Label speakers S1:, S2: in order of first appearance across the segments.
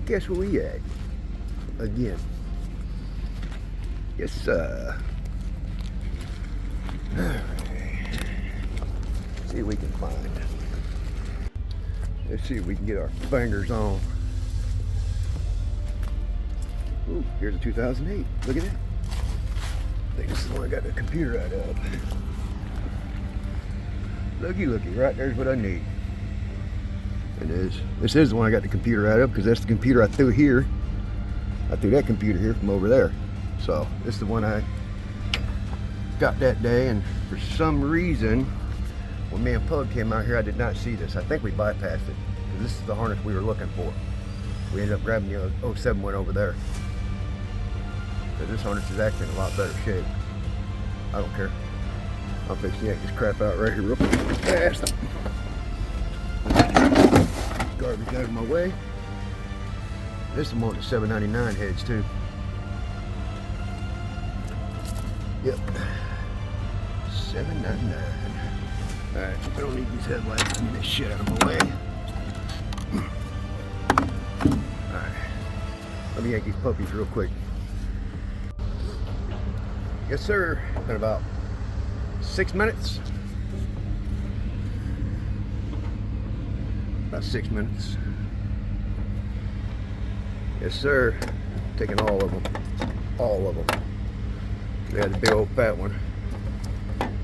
S1: guess where we at? Again. Yes, sir. Alright. See what we can find. Let's see if we can get our fingers on. Ooh, here's a 2008. Look at that. I think this is the one I got the computer right up. Looky, looky, right there's what I need. It is. This is the one I got the computer right up because that's the computer I threw here. I threw that computer here from over there. So this is the one I got that day, and for some reason, when me and Pug came out here, I did not see this. I think we bypassed it because this is the harness we were looking for. We ended up grabbing the 07 one over there. Because this harness is actually in a lot better shape. I don't care. I'll fix the yank this crap out right here real fast. Garbage out of my way. This is more than 799 heads too. Yep. 799. Alright, I don't need these headlights. Let me get this shit out of my way. Alright. Let me yank these puppies real quick. Yes, sir. Been about 6 minutes. About 6 minutes. Yes, sir. Taking all of them. All of them. We had the big old fat one.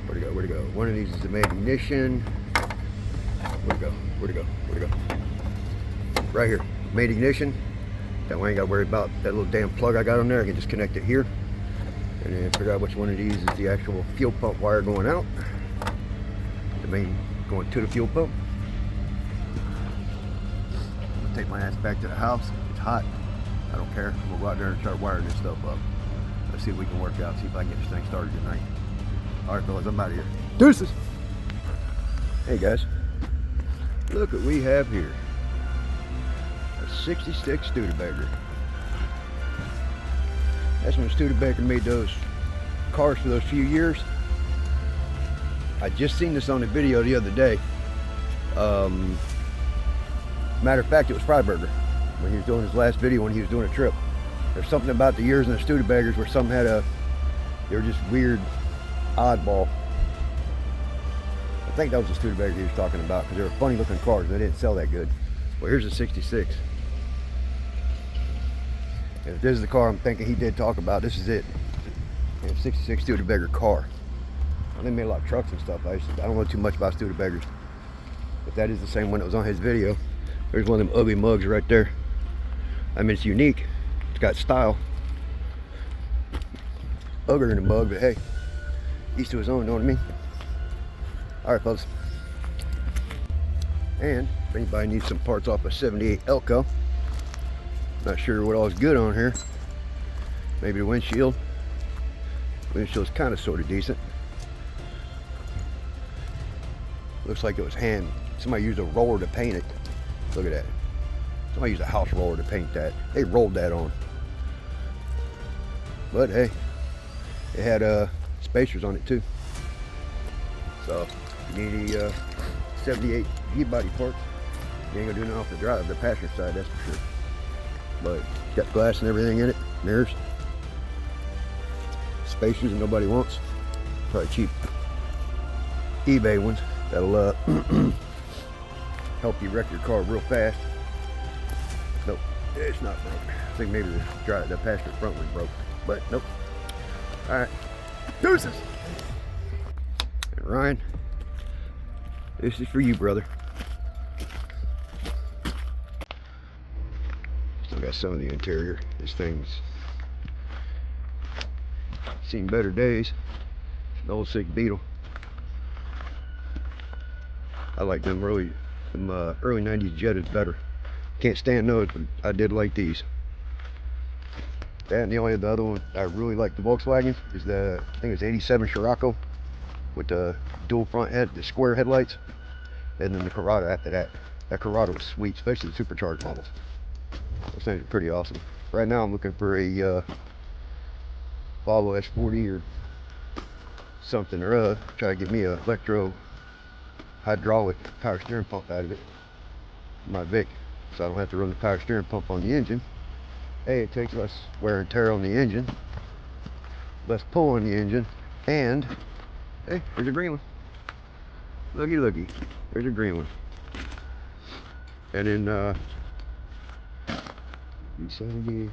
S1: Where'd it go? Where'd it go? One of these is the ignition. Where'd it go? Where'd it go? Where'd it go? Right here. Main ignition. That way I ain't got to worry about that little damn plug I got on there. I can just connect it here. And then figure out which one of these is the actual fuel pump wire going out. The main going to the fuel pump. I'm gonna take my ass back to the house. It's hot. I don't care. We'll go out there and start wiring this stuff up. Let's see if we can work out. See if I can get this thing started tonight. All right, fellas, I'm out of here. Deuces. Hey guys, look what we have here. A 66 Studebaker. That's when Studebaker made those cars for those few years. I just seen this on a video the other day. Matter of fact, it was Freiberger when he was doing his last video when he was doing a trip. There's something about the years in the Studebakers where some had they were just weird, oddball. I think that was the Studebaker he was talking about because they were funny looking cars. They didn't sell that good. Well, here's a 66. And if this is the car I'm thinking he did talk about, this is it. And a 66 Studebaker car. Well, they made a lot of trucks and stuff. I don't know too much about Studebakers. But that is the same one that was on his video. There's one of them ugly mugs right there. I mean, it's unique. It's got style. Uglier in the mug, but hey, each to his own, know what I mean? Alright, folks. And if anybody needs some parts off a 78 Elko, not sure what all is good on here. Maybe the windshield. Windshield's kind of sort of decent. Looks like it was somebody used a roller to paint it. Look at that. Somebody used a house roller to paint that. They rolled that on. But hey, it had spacers on it too. So if you need a 78 G-body parts, you ain't gonna do nothing off the passenger side, that's for sure. But it's got glass and everything in it, mirrors, spacers that nobody wants. Probably cheap eBay ones that'll help you wreck your car real fast. Nope, it's not broken. I think maybe the passenger front one broke, but nope. All right, deuces. And Ryan, this is for you, brother. Still got some of the interior. This thing's seen better days. An old sick Beetle. I like them early 90s Jettas better. Can't stand those, but I did like these. That and the other one I really like the Volkswagen is the, I think it's 87 Scirocco with the dual front head, the square headlights, and then the Corrado after that. That Corrado was sweet, especially the supercharged models. Those things are pretty awesome. Right now I'm looking for a Volvo S40 or something, or try to get me a electro hydraulic power steering pump out of it. My Vic. so I don't have to run the power steering pump on the engine. A, it takes less wear and tear on the engine, less pull on the engine, and hey, there's a green one. Looky, looky, there's a green one. And then 70.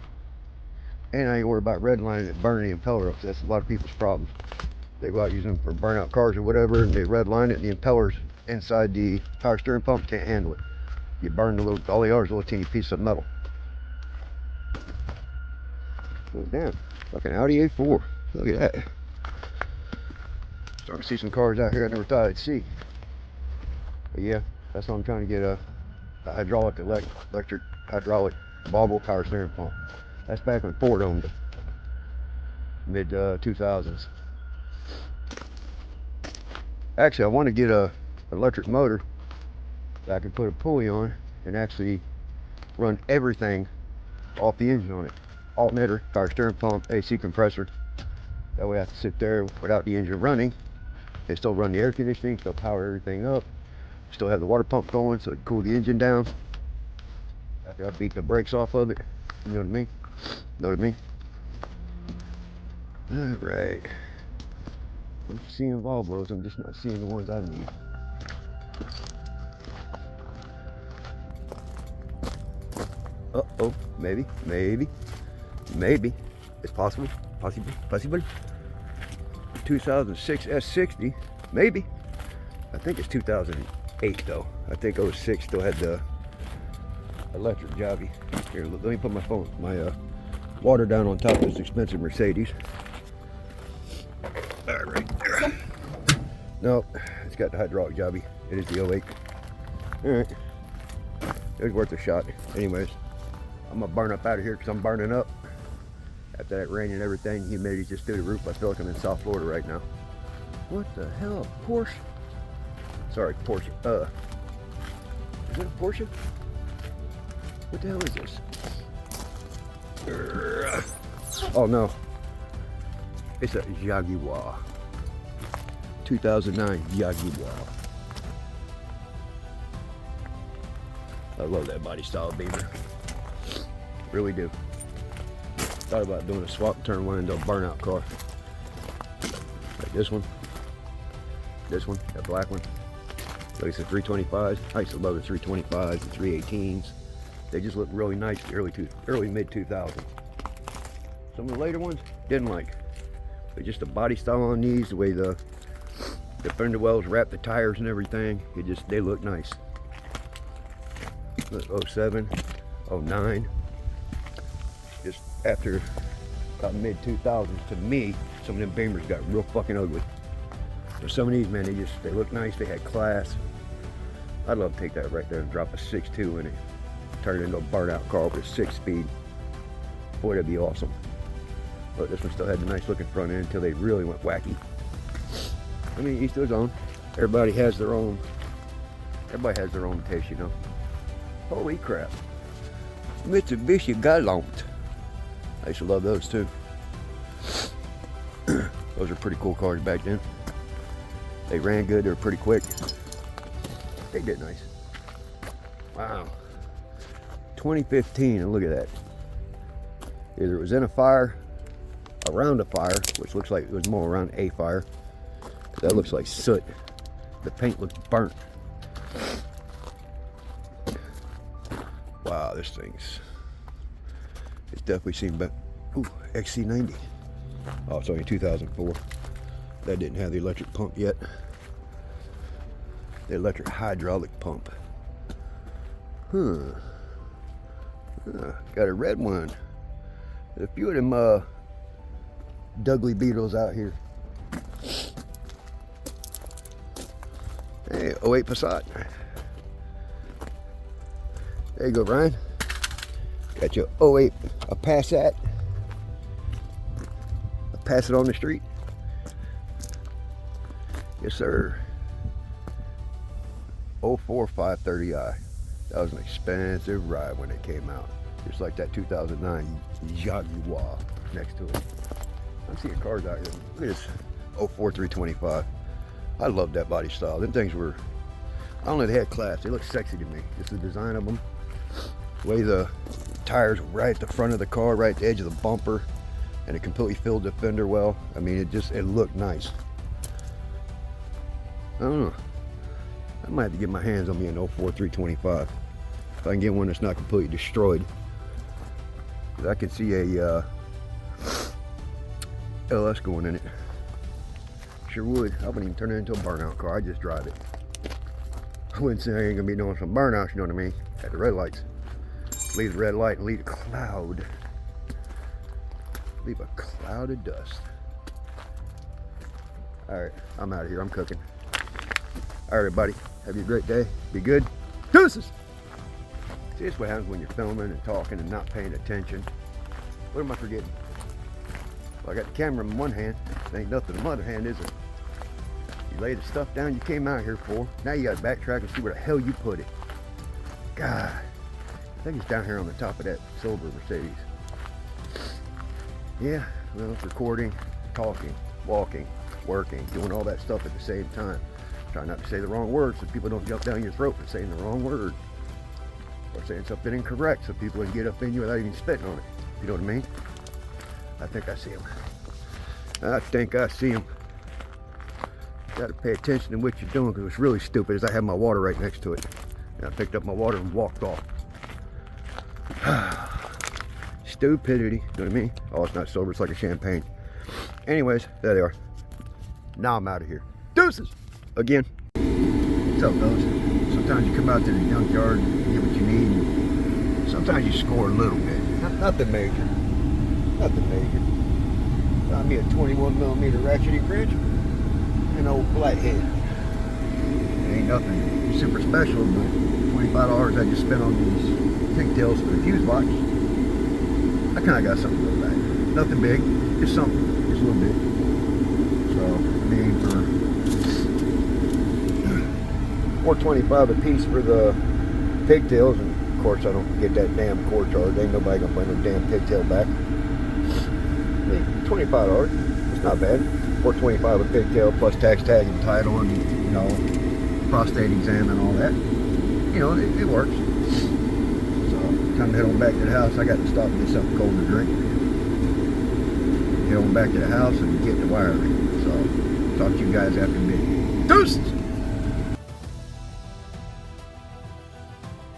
S1: And I ain't worried about redlining it, burning the impeller up. That's a lot of people's problem. They go out using them for burnout cars or whatever, and they redline it, and the impellers inside the power steering pump can't handle it. You burn the little, all they are is a little teeny piece of metal. Oh, damn, fucking Audi A4. Look at that. Starting to see some cars out here I never thought I'd see. But yeah, that's what I'm trying to get, a hydraulic, electric hydraulic bobble power steering pump. That's back when Ford owned it, mid 2000s. Actually, I want to get a electric motor that I can put a pulley on and actually run everything off the engine on it. Alternator, power steering pump, AC compressor. That way I have to sit there without the engine running. They still run the air conditioning, still power everything up. Still have the water pump going so it can cool the engine down. After I beat the brakes off of it. You know what I mean? Know what I mean? Alright. I'm seeing Volvos, I'm just not seeing the ones I need. Uh-oh, maybe. It's possible. 2006 S60, maybe. I think it's 2008 though. I think 06 still had the electric jockey. Here, let me put my water down on top of this expensive Mercedes. All right there. No, it's got the hydraulic jockey. It is the 08. All right, it was worth a shot. Anyways, I'm gonna burn up out of here because I'm burning up. After that rain and everything, humidity's just through the roof. I feel like I'm in South Florida right now. What the hell, Porsche? Sorry, Porsche. Is it a Porsche? What the hell is this? Oh no, it's a Jaguar. 2009 Jaguar. I love that body style Beamer. Really do. Thought about doing a swap and turn one into a burnout car. Like this one, that black one. Like it's a 325s. I used to love the 325s, the 318s. They just look really nice in the early mid 2000s. Some of the later ones, didn't like. But just the body style on these, the way the fender wells wrap the tires and everything, they look nice. Look, 07, 09. Just after about mid 2000s, to me, some of them Beamers got real fucking ugly. But some of these, man, they look nice, they had class. I'd love to take that right there and drop a 6.2 in it. Turn it into a burnout car with a 6-speed. Boy, that'd be awesome. But this one still had the nice looking front end until they really went wacky. I mean, each to his own. Everybody has their own taste, you know. Holy crap. Mitsubishi Galant. I used to love those too. Those are pretty cool cars back then. They ran good, they were pretty quick. They did nice. Wow. 2015, and look at that. Either it was in a fire, around a fire, which looks like it was more around a fire. That looks like soot. The paint looks burnt. Wow, this thing's, it's definitely seen better. Ooh, XC90. Oh, it's only 2004. That didn't have the electric pump yet. The electric hydraulic pump. Got a red one. There's a few of them Dudley Beetles out here. Hey, 08 Passat. There you go, Ryan. Got your 08 a Passat. Pass it on the street. Yes, sir. 04 530i. That was an expensive ride when it came out. Just like that 2009 Jaguar next to it. I'm seeing cars out here. Look at this 04 325. I love that body style. Them things were, I don't know, they had class. They look sexy to me. Just the design of them. The way the tires right at the front of the car, right at the edge of the bumper, and it completely filled the fender well. I mean, it looked nice. I don't know. I might have to get my hands on me an 04 325 if I can get one that's not completely destroyed. Because I could see a LS going in it. Sure would. I wouldn't even turn it into a burnout car. I'd just drive it. I wouldn't say I ain't gonna be doing some burnouts, you know what I mean? At the red lights. Leave the red light and leave a cloud. Leave a cloud of dust. Alright, I'm out of here. I'm cooking. Alright, everybody. Have you a great day. Be good. Deuces! See, this is what happens when you're filming and talking and not paying attention. What am I forgetting? Well, I got the camera in one hand. There ain't nothing in the other hand, is it? You lay the stuff down you came out here for. Now you got to backtrack and see where the hell you put it. God. I think it's down here on the top of that silver Mercedes. Yeah, well, it's recording, talking, walking, working, doing all that stuff at the same time. Try not to say the wrong words so people don't jump down your throat for saying the wrong word. Or saying something incorrect so people can get up in you without even spitting on it. You know what I mean? I think I see him. I think I see him. Got to pay attention to what you're doing, because what's really stupid is I have my water right next to it. And I picked up my water and walked off. Stupidity, you know what I mean? Oh, it's not sober, it's like a champagne. Anyways, there they are. Now I'm out of here. Deuces! Again. What's up, fellas? Sometimes you come out to the junkyard and get what you need. And sometimes you score a little bit. Nothing major. Nothing major. Found me a 21mm ratcheting wrench. An old flathead. It ain't nothing super special, but $25 I just spent on these pigtails for the fuse box. I kind of got something to go back. Nothing big, just something, just a little bit. So, I mean, for $4.25 a piece for the pigtails, and of course I don't get that damn core charge. Ain't nobody gonna play no damn pigtail back. I mean, $25, it's not bad. $4.25 a pigtail plus tax, tag, and title, and you know, prostate exam and all that. You know, it works. So, time to head on back to the house. I got to stop and get something cold to drink. Head on back to the house and get the wiring. So, talk to you guys after a bit. Deuces!